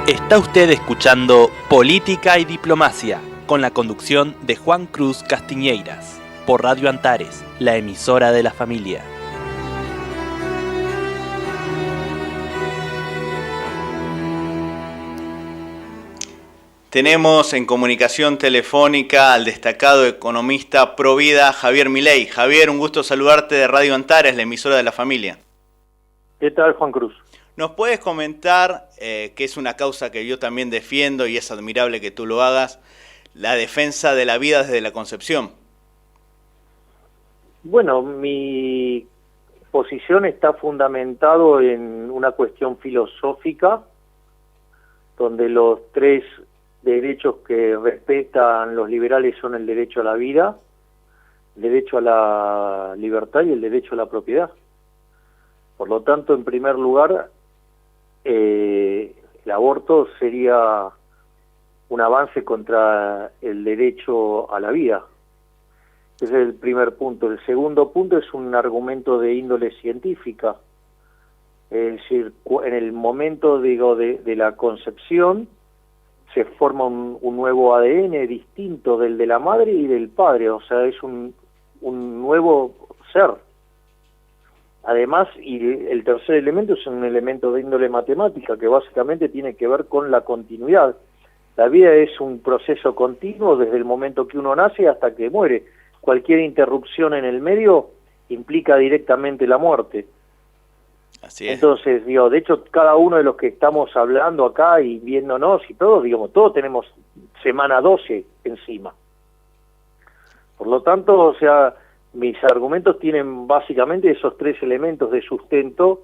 Está usted escuchando Política y Diplomacia, con la conducción de Juan Cruz Castiñeiras, por Radio Antares, la emisora de la familia. Tenemos en comunicación telefónica al destacado economista Provida, Javier Milei. Javier, un gusto saludarte de Radio Antares, la emisora de la familia. ¿Qué tal, Juan Cruz? ¿Nos puedes comentar, que es una causa que yo también defiendo y es admirable que tú lo hagas, la defensa de la vida desde la concepción? Bueno, mi posición está fundamentado en una cuestión filosófica, donde los tres derechos que respetan los liberales son el derecho a la vida, el derecho a la libertad y el derecho a la propiedad. Por lo tanto, en primer lugar, el aborto sería un avance contra el derecho a la vida. Ese es el primer punto. El segundo punto es un argumento de índole científica. Es decir, en el momento, de la concepción, se forma un nuevo ADN distinto del de la madre y del padre, o sea, es un nuevo ser. Además, y el tercer elemento es un elemento de índole matemática, que básicamente tiene que ver con la continuidad. La vida es un proceso continuo desde el momento que uno nace hasta que muere. Cualquier interrupción en el medio implica directamente la muerte. Así es. Entonces, de hecho, cada uno de los que estamos hablando acá y viéndonos y todos, todos tenemos semana 12 encima. Por lo tanto, o sea, mis argumentos tienen básicamente esos tres elementos de sustento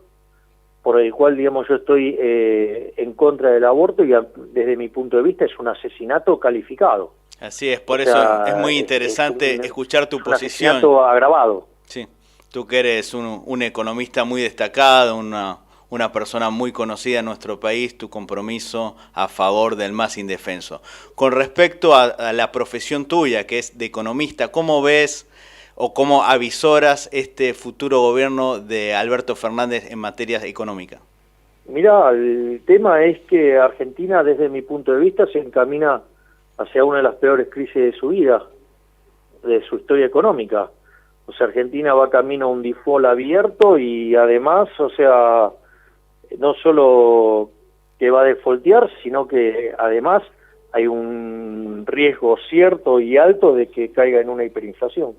por el cual, yo estoy en contra del aborto y desde mi punto de vista es un asesinato calificado. Así es, por eso es muy interesante escuchar tu posición. Un asesinato agravado. Sí, tú que eres un economista muy destacado, una persona muy conocida en nuestro país, tu compromiso a favor del más indefenso. Con respecto a la profesión tuya, que es de economista, ¿cómo ves o cómo avisoras este futuro gobierno de Alberto Fernández en materia económica? Mirá, el tema es que Argentina, desde mi punto de vista, se encamina hacia una de las peores crisis de su vida, de su historia económica. O sea, Argentina va camino a un default abierto y además, o sea, no solo que va a defaultear, sino que además hay un riesgo cierto y alto de que caiga en una hiperinflación.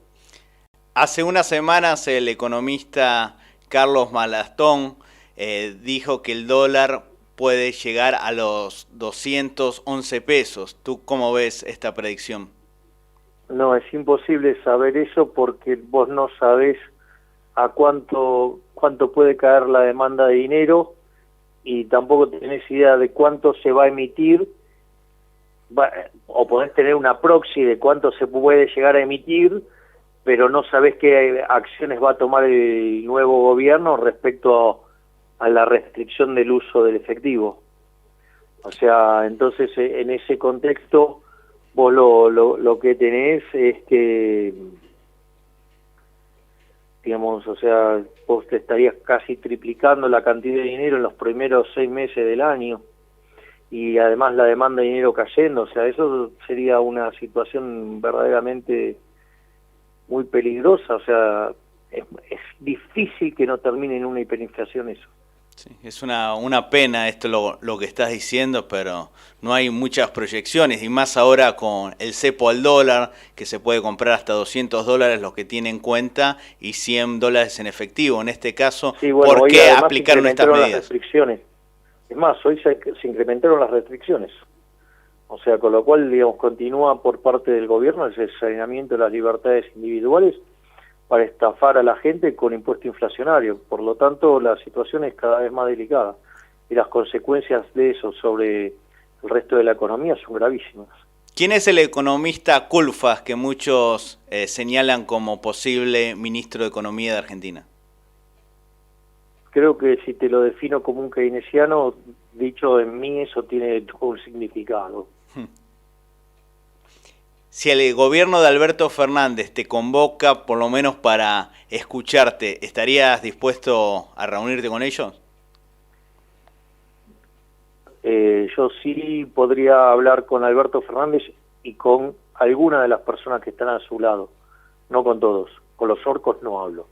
Hace unas semanas el economista Carlos Malastón dijo que el dólar puede llegar a los 211 pesos. ¿Tú cómo ves esta predicción? No, es imposible saber eso porque vos no sabés a cuánto puede caer la demanda de dinero y tampoco tenés idea de cuánto se va a emitir, o podés tener una proxy de cuánto se puede llegar a emitir, pero no sabés qué acciones va a tomar el nuevo gobierno respecto a la restricción del uso del efectivo. O sea, entonces en ese contexto vos lo que tenés es que, o sea, vos te estarías casi triplicando la cantidad de dinero en los primeros 6 meses del año y además la demanda de dinero cayendo. O sea, eso sería una situación verdaderamente muy peligrosa. O sea, es difícil que no termine en una hiperinflación eso. Sí, es una pena esto lo que estás diciendo, pero no hay muchas proyecciones, y más ahora con el cepo al dólar, que se puede comprar hasta $200 lo que tiene en cuenta y $100 en efectivo. En este caso, sí, bueno, ¿por qué aplicaron estas medidas? Las restricciones. Es más, hoy se incrementaron las restricciones. O sea, con lo cual, continúa por parte del gobierno el cercenamiento de las libertades individuales para estafar a la gente con impuesto inflacionario. Por lo tanto, la situación es cada vez más delicada y las consecuencias de eso sobre el resto de la economía son gravísimas. ¿Quién es el economista Culfas que muchos señalan como posible ministro de Economía de Argentina? Creo que si te lo defino como un keynesiano, dicho en mí, eso tiene todo un significado. Si el gobierno de Alberto Fernández te convoca, por lo menos para escucharte, ¿estarías dispuesto a reunirte con ellos? Yo sí podría hablar con Alberto Fernández y con alguna de las personas que están a su lado, no con todos. Con los orcos no hablo.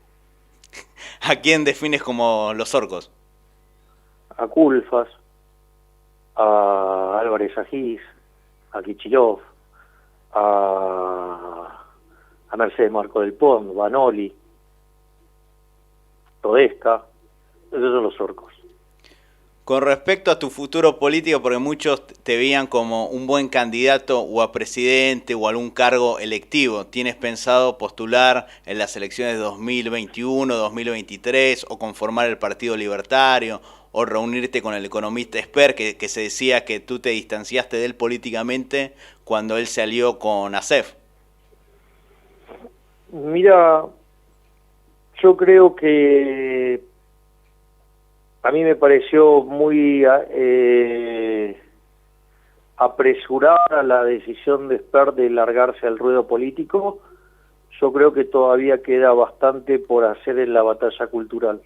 ¿A quién defines como los orcos? A Culfas, a Álvarez Agís, a Kicillof, a Mercedes Marco del Pont, Vanoli, Todesca. Esos son los orcos. Con respecto a tu futuro político, porque muchos te veían como un buen candidato o a presidente o algún cargo electivo, ¿tienes pensado postular en las elecciones de 2021, 2023 o conformar el Partido Libertario o reunirte con el economista Esper, que se decía que tú te distanciaste de él políticamente cuando él se alió con ASEF? Mira, yo creo que a mí me pareció muy apresurada la decisión de Esper de largarse al ruedo político. Yo creo que todavía queda bastante por hacer en la batalla cultural.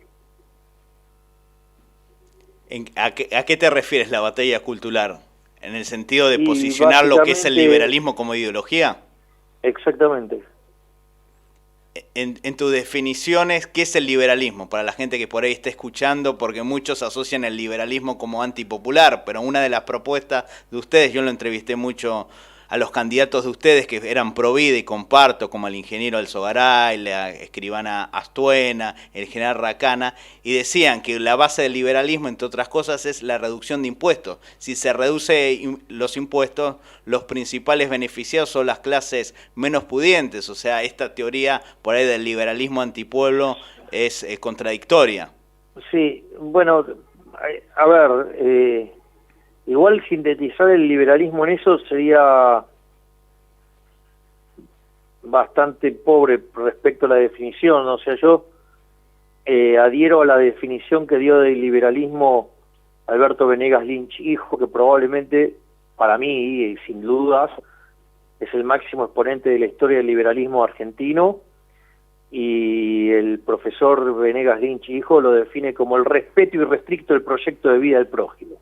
¿A qué te refieres la batalla cultural? ¿En el sentido de posicionar lo que es el liberalismo como ideología? Exactamente. En tus definiciones, ¿qué es el liberalismo? Para la gente que por ahí está escuchando, porque muchos asocian el liberalismo como antipopular, pero una de las propuestas de ustedes, yo lo entrevisté mucho a los candidatos de ustedes que eran pro vida y comparto, como el ingeniero Alzogaray, la escribana Astuena, el general Racana, y decían que la base del liberalismo, entre otras cosas, es la reducción de impuestos. Si se reduce los impuestos, los principales beneficiados son las clases menos pudientes. O sea, esta teoría por ahí del liberalismo antipueblo es contradictoria. Sí, bueno, a ver, igual sintetizar el liberalismo en eso sería bastante pobre respecto a la definición. O sea, yo adhiero a la definición que dio del liberalismo Alberto Venegas Lynch hijo, que probablemente para mí, y sin dudas, es el máximo exponente de la historia del liberalismo argentino, y el profesor Venegas Lynch hijo lo define como el respeto irrestricto del proyecto de vida del prójimo.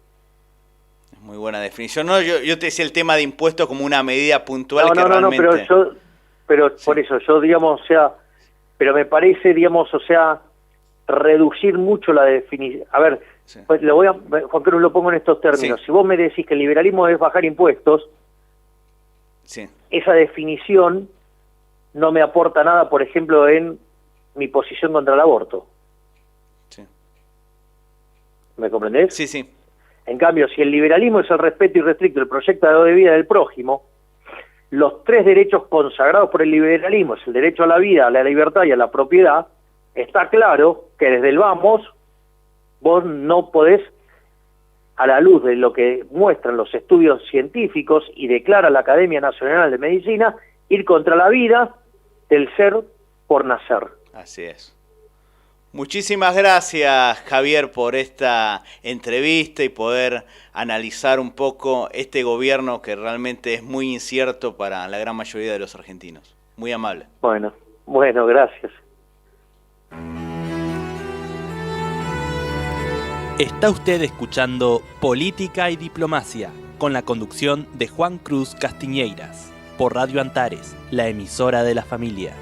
Muy buena definición. No, yo te decía el tema de impuestos como una medida puntual realmente... pero sí. Por eso, yo digamos, o sea, pero me parece, digamos, o sea, reducir mucho la definición. A ver, sí. Pues Juan Cruz, lo pongo en estos términos. Sí. Si vos me decís que el liberalismo es bajar impuestos, sí, esa definición no me aporta nada, por ejemplo, en mi posición contra el aborto. Sí. ¿Me comprendés? Sí, sí. En cambio, si el liberalismo es el respeto irrestricto del proyecto de vida del prójimo, los tres derechos consagrados por el liberalismo, es el derecho a la vida, a la libertad y a la propiedad, está claro que desde el vamos, vos no podés, a la luz de lo que muestran los estudios científicos y declara la Academia Nacional de Medicina, ir contra la vida del ser por nacer. Así es. Muchísimas gracias, Javier, por esta entrevista y poder analizar un poco este gobierno que realmente es muy incierto para la gran mayoría de los argentinos. Muy amable. Bueno, gracias. Está usted escuchando Política y Diplomacia, con la conducción de Juan Cruz Castiñeiras, por Radio Antares, la emisora de la familia.